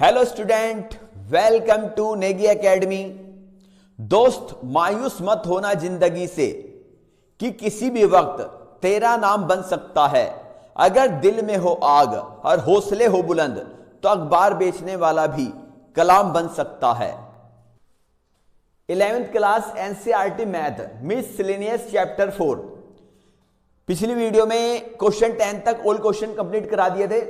Hello student, welcome to Negi academy. दोस्त, मायूस मत होना जिंदगी से कि किसी भी वक्त तेरा नाम बन सकता है। अगर दिल में हो आग और हौसले हो बुलंद तो अखबार बेचने वाला भी कलाम बन सकता है। 11th class NCERT math miscellaneous chapter 4। पिछली वीडियो में क्वेश्चन 10 तक ऑल क्वेश्चन कंप्लीट करा दिए थे।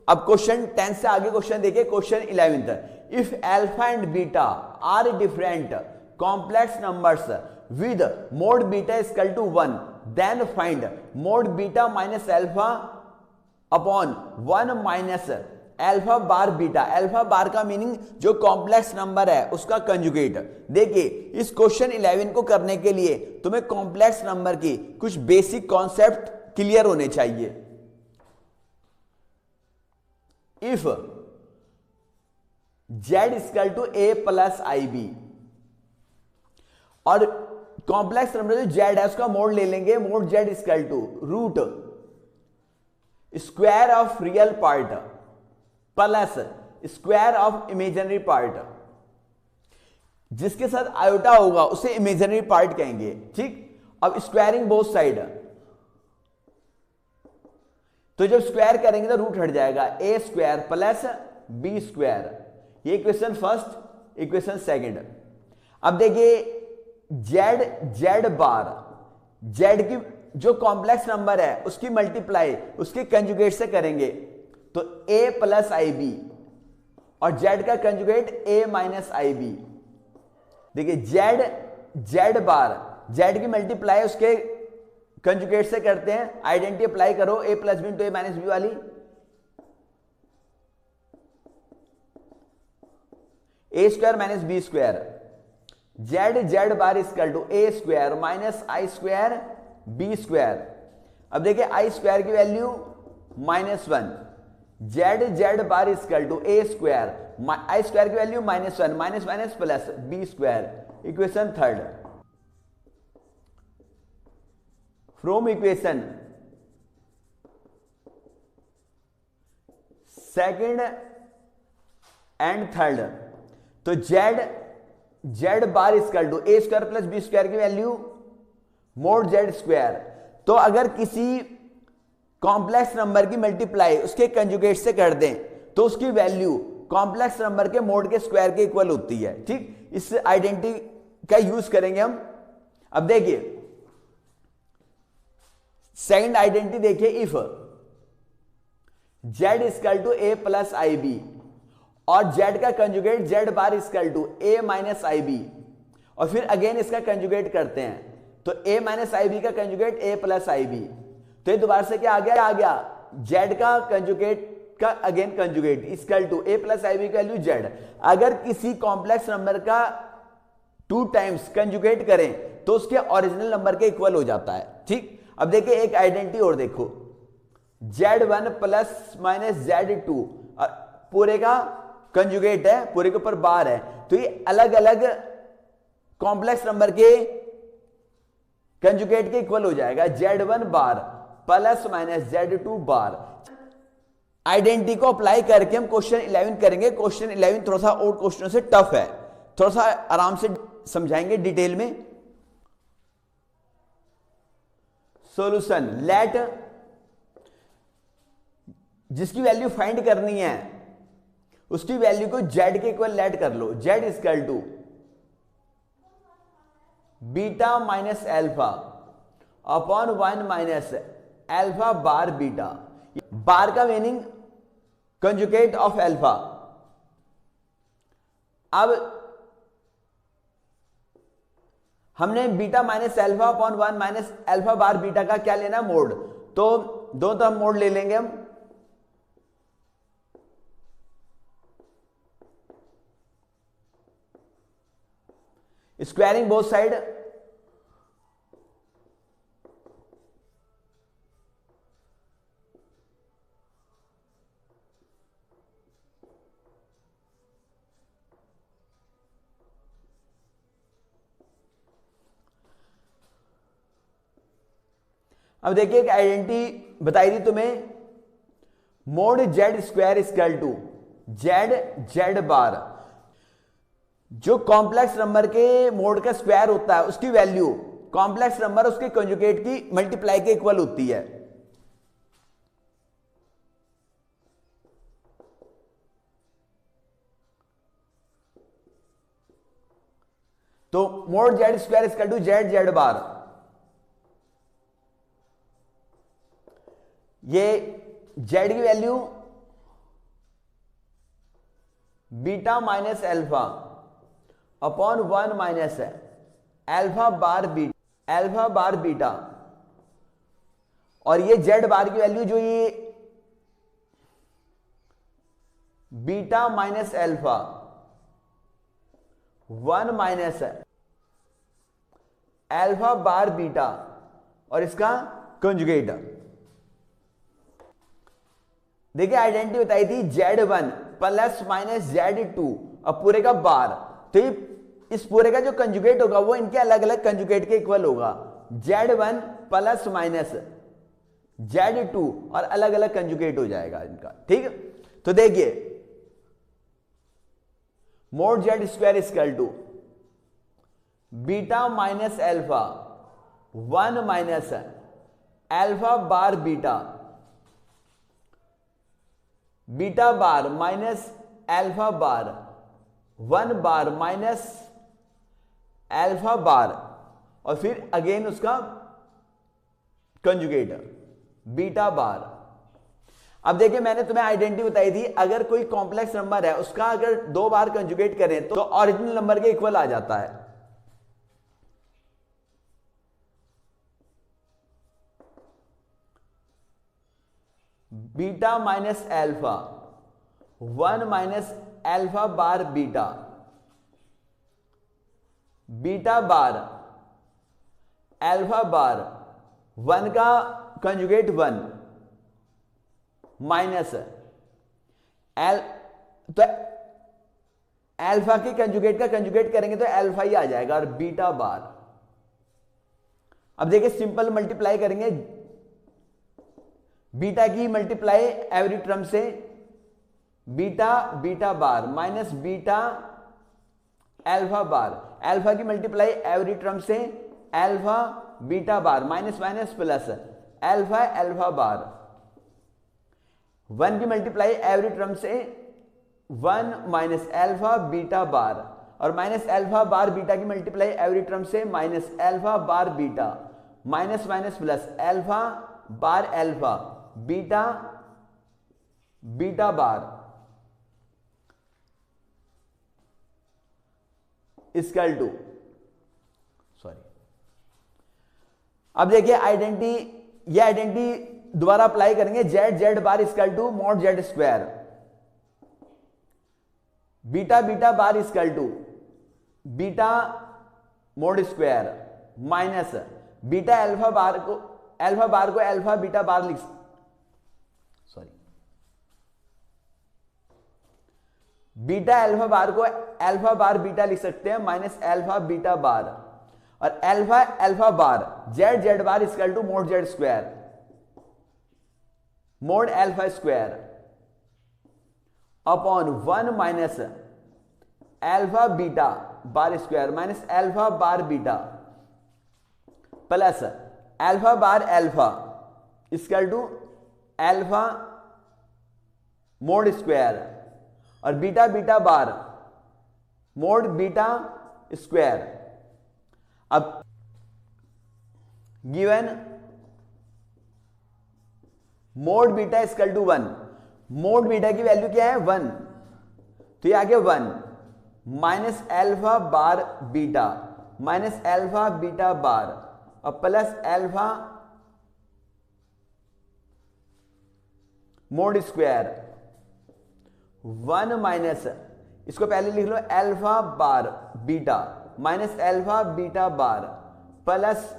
अब क्वेश्चन 10 से आगे क्वेश्चन देखिए। Question 11th, if alpha and beta are different complex numbers with mod beta is equal to 1 then find mod beta minus alpha upon 1 minus alpha bar beta. Alpha bar का meaning जो complex number है उसका conjugate. देखिए, इस question 11 को करने के लिए तुम्हें कॉम्प्लेक्स नंबर की कुछ बेसिक कॉन्सेप्ट क्लियर होने चाहिए। If z equal to a plus I B, और कॉम्प्लेक्स नंबर जो z है उसका मोड ले लेंगे। Mod z equal to root square of real part plus square of imaginary part. जिसके साथ आयोटा होगा उसे इमेजिनरी पार्ट कहेंगे। ठीक, अब स्क्वायरिंग बोथ साइड, तो जब स्क्वायर करेंगे तो रूट हट जाएगा। A square plus B square, ये इक्वेशन फर्स्ट, इक्वेशन सेकंड। अब देखिए, जेड बार, जेड की जो कॉम्प्लेक्स नंबर है उसकी मल्टीप्लाई उसके कंजुगेट से करेंगे तो ए प्लस आई बी, और जेड का conjugate A minus I B. देखिए, जेड बार, जेड की मल्टीप्लाई उसके कंजुगेट से करते हैं। आइडेंटिटी अप्लाई करो, A plus B into A minus B वाली। A square minus B square, Z bar equal to A square minus I square B square. अब देखिए, आई स्क्वायर की value -1, Z bar equal to A square, I square की value -1, minus minus plus B square. Equation third, from equation second and third, तो Z bar equal to A square plus B square की value mod Z square. तो अगर किसी complex number की multiply उसके conjugate से कर दें तो उसकी वैल्यू कॉम्प्लेक्स नंबर के मोड के स्क्वायर के इक्वल होती है। ठीक, इस आइडेंटिटी का यूज करेंगे हम। अब देखिए, सेकंड आइडेंटिटी देखिए, if z equal to a plus I B और जेड का conjugate z bar equal to a minus I B, और फिर अगेन इसका कंजुगेट करते हैं तो ए माइनस आई बी का conjugate a plus I b. तो ये दोबारा से क्या आ गया जेड का कंजुगेट का again conjugate equal to a plus I b का वैल्यू जेड। अगर किसी कॉम्प्लेक्स नंबर का 2 टाइम्स कंजुगेट करें तो उसके ओरिजिनल नंबर के इक्वल हो जाता है। ठीक, अब देखिए एक आइडेंटिटी और देखो, z1 प्लस माइनस z2, पूरे का कंजुगेट है, पूरे के ऊपर बार है, तो ये अलग अलग कॉम्प्लेक्स नंबर के कंजुगेट के इक्वल हो जाएगा। z1 बार प्लस माइनस z2 बार। आइडेंटिटी को अप्लाई करके हम क्वेश्चन 11 करेंगे। क्वेश्चन 11 थोड़ा सा और क्वेश्चनों से टफ है, थोड़ा सा आराम से समझाएंगे डिटेल में। सॉल्यूशन, लेट, जिसकी वैल्यू फाइंड करनी है उसकी वैल्यू को z के इक्वल लेट कर लो। z equal to beta minus alpha upon 1 minus alpha bar beta. Bar का मीनिंग कंजुगेट ऑफ अल्फा। अब हमने beta minus alpha upon 1 minus alpha bar beta का क्या लेना, मोड। तो दो तरफ मोड ले लेंगे हम। स्क्वायरिंग बोथ साइड, अब देखिए एक आइडेंटिटी बताई थी तुम्हें, mod Z square equal to Z bar, जो कॉम्प्लेक्स नंबर के मोड का स्क्वायर होता है उसकी वैल्यू कॉम्प्लेक्स नंबर उसके कंजुगेट की मल्टीप्लाई के इक्वल होती है। तो mod Z square equal to Z bar, ये जेड की value beta minus alpha upon 1 minus है एल्फा बार बीटा, और ये जेड बार की वैल्यू जो ये बीटा माइनस एल्फा 1 माइनस है एल्फा बार बीटा और इसका कंजुगेट। देखिए आइडेंटिटी बताई थी Z1 प्लस माइनस Z2 अब पूरे का बार, तो इस पूरे का जो कंजुगेट होगा वो इनके अलग अलग कंजुगेट के इक्वल होगा। Z1 प्लस माइनस Z2 और अलग अलग कंजुगेट हो जाएगा इनका, ठीक है। तो देखिए mod Z square equal to beta minus alpha 1 minus alpha bar beta bar minus alpha bar 1 bar minus alpha bar और फिर अगेन उसका कंजुगेट बीटा बार। अब देखिए मैंने तुम्हें आइडेंटिटी बताई थी, अगर कोई कॉम्प्लेक्स नंबर है उसका अगर 2 बार कंजुगेट करें तो ओरिजिनल नंबर के इक्वल आ जाता है। Beta minus alpha 1 minus alpha bar beta bar alpha bar 1 का कंजुगेट 1 माइनस तो एल्फा के कंजुगेट का कंजुगेट करेंगे तो एल्फा ही आ जाएगा और बीटा बार। अब देखिए सिंपल मल्टीप्लाई करेंगे, बीटा की मल्टीप्लाई एवरी टर्म से beta bar minus beta alpha bar, alpha की मल्टीप्लाई एवरी टर्म से alpha beta bar minus minus plus alpha bar, 1 की मल्टीप्लाई एवरी टर्म से 1 माइनस एल्फा बीटा बार और minus alpha bar beta की multiply every term से minus alpha bar beta minus minus plus alpha bar alpha beta bar equal to अब देखिए identity, ये identity दोबारा apply करेंगे, Z bar equal to mod Z square beta bar equal to beta mod square minus beta alpha bar को alpha beta bar beta alpha bar को alpha bar beta लिख सकते हैं माइनस एल्फा बीटा बार और alpha bar z bar equal to mod Z square mod alpha square upon 1 minus alpha beta bar square minus alpha bar beta plus alpha bar alpha equal to alpha mod square और beta bar mod beta square. अब given mod beta equal to 1, mod beta की value क्या है 1, तो ये आ गया 1 minus alpha bar beta minus alpha beta bar और plus alpha mod square 1 minus, इसको पहले लिख लो alpha bar beta minus alpha beta bar plus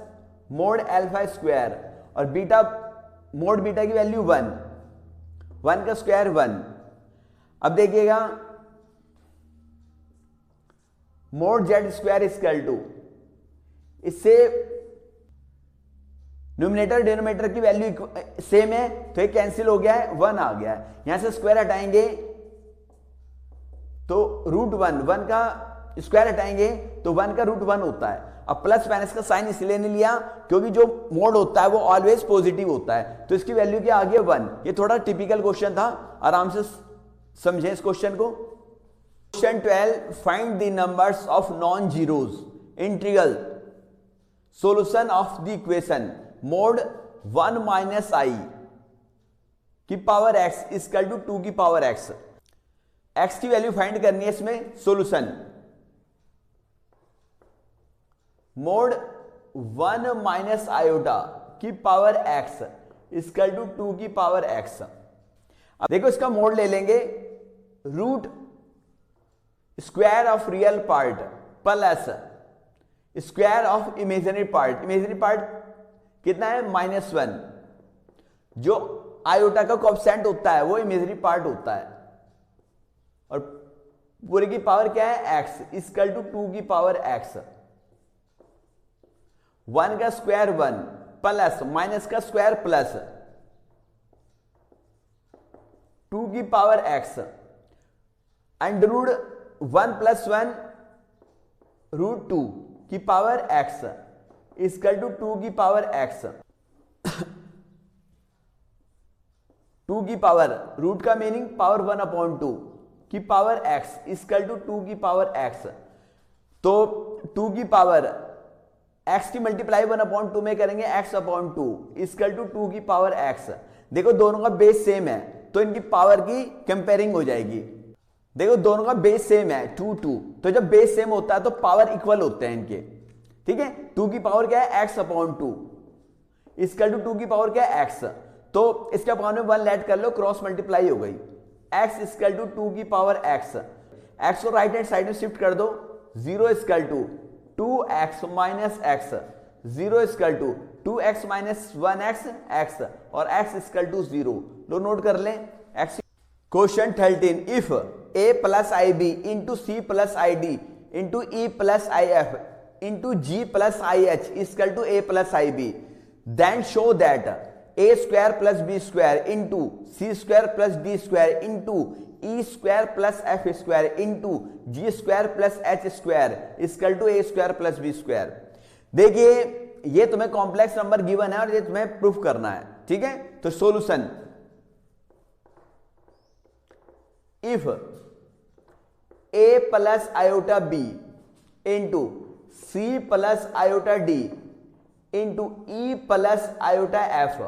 mod alpha square और बीटा मोड बीटा की वैल्यू 1 का स्क्वायर 1। अब देखिएगा mod Z square equal to, इससे न्यूमरेटर डिनोमिनेटर की वैल्यू सेम है तो ये कैंसिल हो गया है 1 आ गया है, यहां से स्क्वायर हटाएंगे तो रूट वन, वन का स्क्वायर हटाएंगे तो वन का रूट वन होता है। अब प्लस माइनस का साइन इसलिए नहीं लिया क्योंकि जो मोड होता है वो ऑलवेज पॉजिटिव होता है, तो इसकी वैल्यू क्या आ गई, वन। ये थोड़ा टिपिकल क्वेश्चन था, आराम से समझें इस क्वेश्चन को। Question 12, find the numbers of non zeros integral solution of the equation mod 1 minus I की पावर एक्स इक्वल टू 2 की पावर एक्स। एक्स की वैल्यू फाइंड करनी है इसमें, सॉल्यूशन मोड 1 माइनस आयोटा की पावर एक्स इक्वल टू 2 की power x. अब देखो इसका मोड ले लेंगे, root square of real part plus square of imaginary part. Imaginary part कितना है, -1। जो आयोटा का कोएफिशिएंट होता है वो इमेजिनरी पार्ट होता है, और पूरे की पावर क्या है, x इक्वल टू 2 की पावर x। 1 का स्क्वायर 1 प्लस माइनस का स्क्वायर प्लस 2 की power x under root 1 plus 1 root 2 की पावर x इक्वल टू 2 की पावर x। 2 की पावर, रूट का मीनिंग पावर 1/2 की पावर x इक्वल टू 2 की पावर x। तो 2 की पावर x की मल्टीप्लाई 1/2 में करेंगे, x/2 इक्वल टू 2 की पावर x। देखो दोनों का बेस सेम है तो इनकी पावर की कंपेयरिंग हो जाएगी। देखो दोनों का बेस सेम है 2 2, तो जब बेस सेम होता है तो पावर इक्वल होते हैं इनके, ठीक है। 2 की पावर क्या है, x/2 इक्वल टू 2 की पावर क्या है, x। तो इसके अपॉन में 1 ऐड कर लो, क्रॉस मल्टीप्लाई हो गई, x इक्वल टू 2 की पावर x। x को राइट हैंड साइड में शिफ्ट कर दो, 0 equal to 2x minus x, 0 equal to 2x minus 1x x, और x इक्वल टू 0। लो नोट कर लें x। Question 13, if a plus I b into c plus i d into e plus i f into g plus i h equal to a plus I b, then show that a square plus B square into c square plus D square into e square plus F square into g square plus H square equal to A square plus B square. देखिए ये तुम्हें complex number given है और ये तुम्हें proof करना है, ठीक है। तो solution, if a plus iota b into c plus iota d into e plus iota f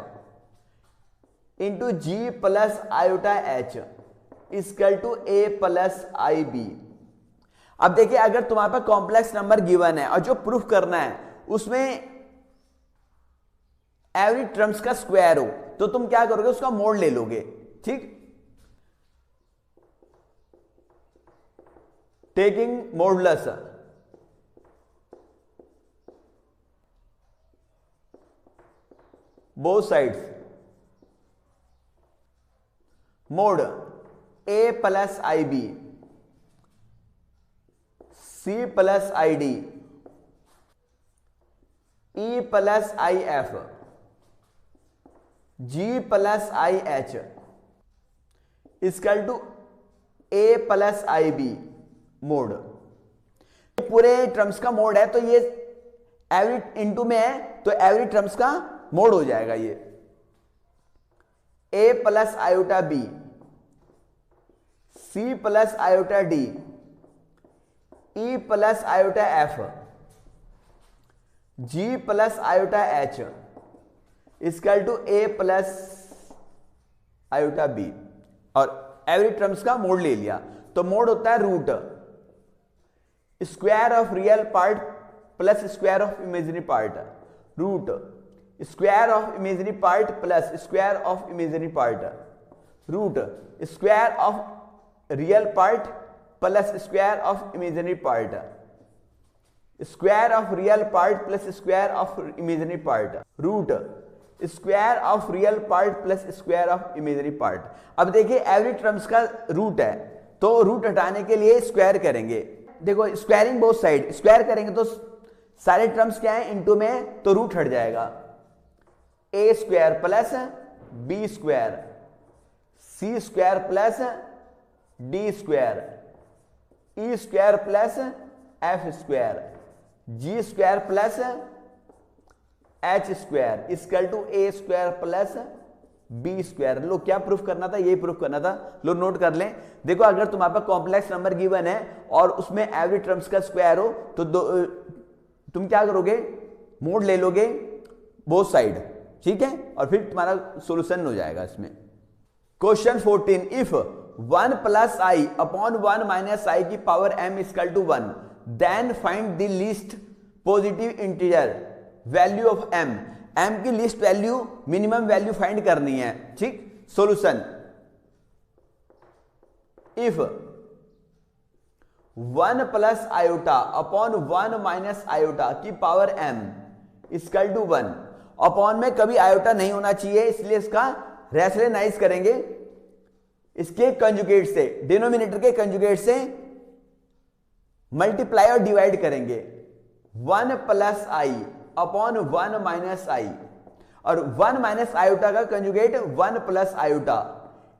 into g plus iota h equal to a plus I b. अब देखिए अगर तुम्हारे पास कॉम्प्लेक्स नंबर गिवन है और जो प्रूफ करना है उसमें एवरी टर्म्स का स्क्वायर हो, तो तुम क्या करोगे, उसका मोड ले लोगे, ठीक। Taking modulus, both sides, mod a plus I b c plus i d e plus i f g plus i h equal to a plus I b mod. पूरे टर्म्स का मोड है तो ये every into में है तो every terms का mode हो जाएगा ये। a plus iota b c plus iota d e plus iota f g plus iota h equal to a plus iota b, और एवरी टर्म्स का मोड ले लिया। तो मोड होता है root square of real part plus square of imaginary part, root square of imaginary part plus square of imaginary part, root square of real part plus square of imaginary part, square of real part plus square of imaginary part, root square of real part plus square of imaginary part. अब देखिए every terms का root है तो root हटाने के लिए square करेंगे। देखो स्क्वायरिंग बोथ साइड, स्क्वायर करेंगे तो सारे टर्म्स क्या है इनटू में, तो रूट हट जाएगा। A square plus B square C square plus D square E square plus F square G square plus H square equal to A square plus B square. लो क्या प्रूफ करना था, ये प्रूफ करना था। लो नोट कर लें। देखो अगर तुम्हारे पास कॉम्प्लेक्स नंबर गिवन है और उसमें एवरी टर्म्स का स्क्वायर हो तो तुम क्या करोगे, मोड ले लोगे बोथ साइड, ठीक है, और फिर तुम्हारा सॉल्यूशन हो जाएगा इसमें। Question 14, if 1 plus I upon 1 minus I की power m equal to 1 then find the least positive integer value of m। m की least value, minimum value find करनी है, ठीक। Solution, if 1 plus iota upon 1 minus iota की power m equal to 1। Upon में कभी iota नहीं होना चाहिए, इसलिए इसका रेशनलाइज करेंगे इसके कंजुगेट से, डिनोमिनेटर के कंजुगेट से मल्टीप्लाई और डिवाइड करेंगे। 1 प्लस आई अपॉन 1 माइनस आई, और 1 माइनस आयोटा का कंजुगेट 1 प्लस आयोटा,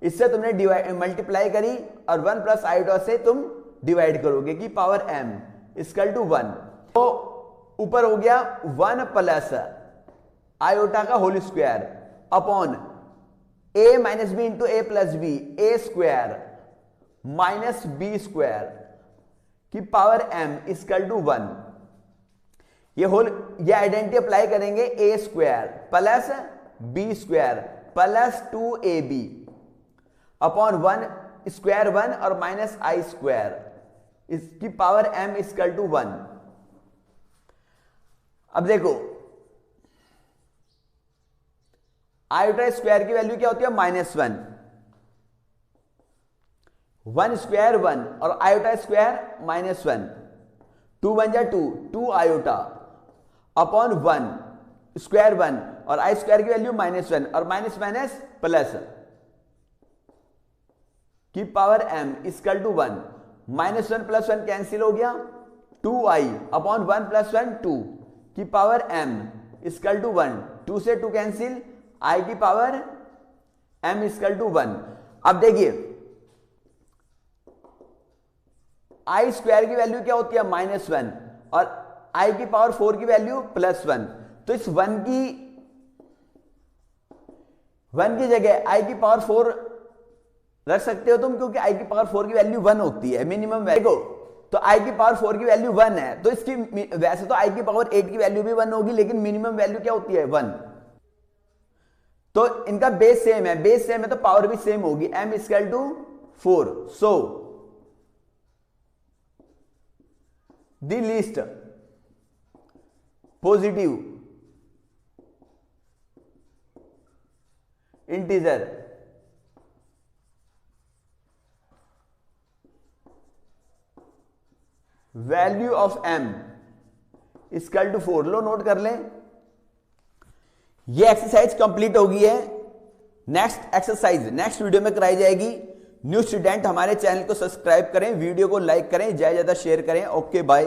इससे तुमने डिवाइड मल्टीप्लाई करी और 1 प्लस आयोटा से तुम डिवाइड करोगे कि पावर m इक्वल टू 1। तो ऊपर हो गया 1 प्लस आयोटा का whole square upon a minus B into A plus B, A square minus B square की पावर m इक्वल टू 1। ये आइडेंटिटी अप्लाई करेंगे, A square plus B square plus 2ab upon 1 square 1 और minus I square इसकी power m equal to 1। अब देखो iota square की value क्या होती है, -1, 1 स्क्वायर 1 और आयोटा स्क्वायर -1, 2 1 जा 2, 2 आयोटा अपॉन 1 स्क्वायर 1 और आई स्क्वायर की वैल्यू -1 और माइनस माइनस प्लस की power m equal to 1। -1 plus 1 cancel हो गया, 2i अपॉन 1 प्लस 1 2 की पावर m इक्वल टू 1, 2 से 2 कैंसिल, i की पावर m इक्वल टू 1। अब देखिए आई स्क्वायर की वैल्यू क्या होती है, -1 और i की पावर 4 की वैल्यू +1। तो इस 1 की जगह i की पावर 4 रख सकते हो तुम, क्योंकि i की पावर 4 की वैल्यू 1 होती है मिनिमम वैल्यू। तो i की पावर 4 की वैल्यू 1 है, तो इसकी वैसे तो i की पावर 8 की वैल्यू भी 1 होगी, लेकिन मिनिमम वैल्यू क्या होती है, 1। तो इनका बेस सेम है, बेस सेम है तो पावर भी सेम होगी, m equal to 4। So the least positive integer value of m equal to 4। लो नोट कर लें, ये एक्सरसाइज कंप्लीट हो गई है। नेक्स्ट एक्सरसाइज नेक्स्ट वीडियो में कराई जाएगी। न्यू स्टूडेंट हमारे चैनल को सब्सक्राइब करें, वीडियो को लाइक करें, ज्यादा से ज्यादा शेयर करें। Okay bye.